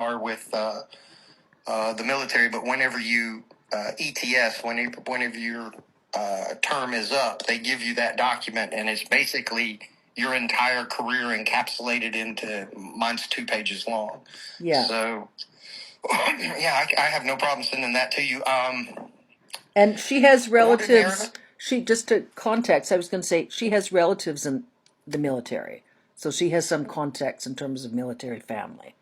are with the military, but whenever you ETS, whenever your term is up, they give you that document, and it's basically your entire career encapsulated into, mine's 2 pages long. Yeah. So, yeah, I have no problem sending that to you. And she has relatives. She, just to context, I was going to say she has relatives in the military, so she has some context in terms of military family.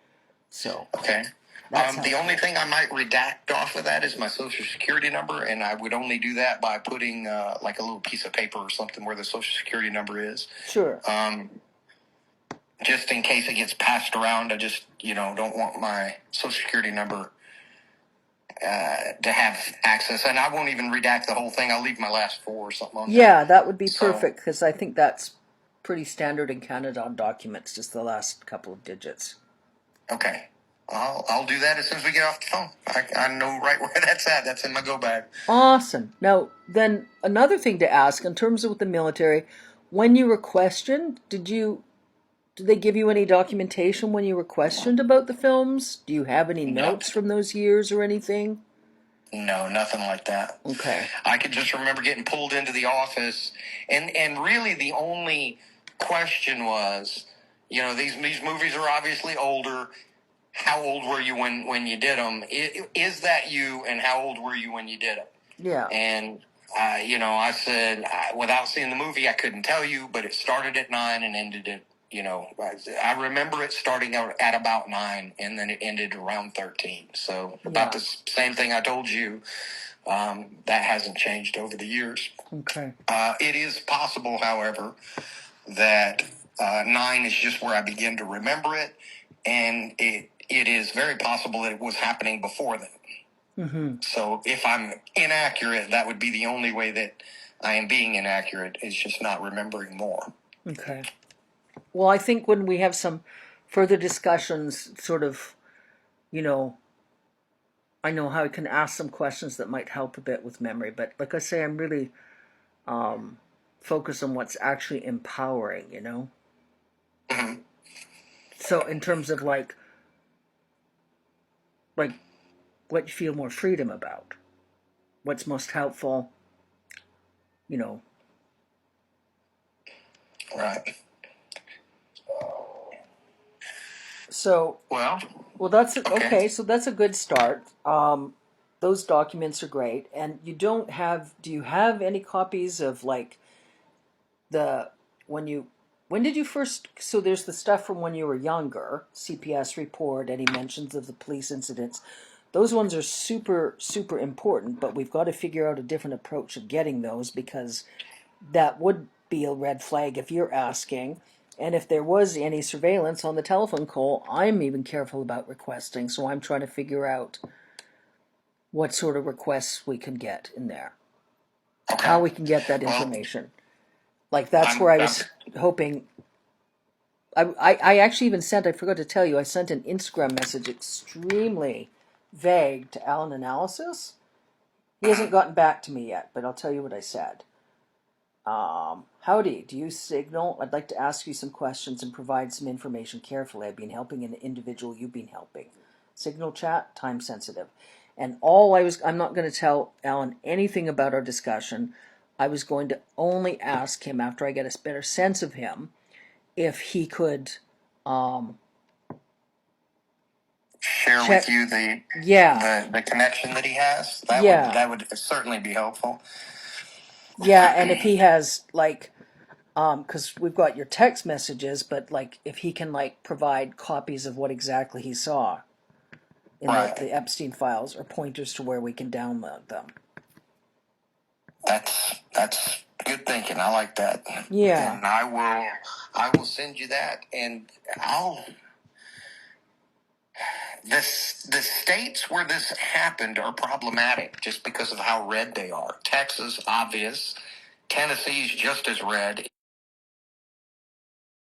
So okay. The only thing I might redact off of that is my social security number, and I would only do that by putting like a little piece of paper or something where the social security number is. Sure. Just in case it gets passed around, I just don't want my social security number to have access, and I won't even redact the whole thing. I'll leave my last 4 or something on there. Yeah, that would be perfect, because I think that's pretty standard in Canada on documents, just the last couple of digits. Okay. I'll do that as soon as we get off the phone. I know right where that's at. That's in my go bag. Awesome. Now, then another thing to ask in terms of with the military, when you were questioned, did they give you any documentation when you were questioned about the films? Do you have any notes from those years or anything? No, nothing like that. Okay. I could just remember getting pulled into the office, and really the only question was, these movies are obviously older. How old were you when you did them? Is that you, and how old were you when you did them? Yeah. And, I said, without seeing the movie, I couldn't tell you, but it started at 9 and ended at, I remember it starting out at about 9, and then it ended around 13. So about the same thing I told you. That hasn't changed over the years. Okay. It is possible, however, that 9 is just where I begin to remember it, and it is very possible that it was happening before that. Mm-hmm. So if I'm inaccurate, that would be the only way that I am being inaccurate, is just not remembering more. Okay. Well, I think when we have some further discussions, sort of, I know how I can ask some questions that might help a bit with memory. But like I say, I'm really focused on what's actually empowering, Mm-hmm. So in terms of like what you feel more freedom about, what's most helpful, Right. So well, that's okay. So that's a good start. Those documents are great, and you don't have. Do you have any copies of like when did you first? So there's the stuff from when you were younger, CPS report, any mentions of the police incidents. Those ones are super, super important, but we've got to figure out a different approach of getting those, because that would be a red flag if you're asking. And if there was any surveillance on the telephone call, I'm even careful about requesting, so I'm trying to figure out what sort of requests we can get in there. Okay. How we can get that information. Like, that's where I was hoping. I actually even sent, I forgot to tell you, I sent an Instagram message extremely vague to Alan Analysis. He hasn't gotten back to me yet, but I'll tell you what I said. Howdy, do you signal? I'd like to ask you some questions and provide some information carefully. I've been helping an individual you've been helping. Signal chat, time sensitive. And I'm not going to tell Alan anything about our discussion. I was going to only ask him, after I get a better sense of him, if he could share with you the connection that he has. That would certainly be helpful. Yeah, and if he has, like, because we've got your text messages, but, like, if he can, like, provide copies of what exactly he saw in the Epstein files, or pointers to where we can download them. That's good thinking. I like that. Yeah. And I will send you that, and the states where this happened are problematic just because of how red they are. Texas, obvious. Tennessee's just as red.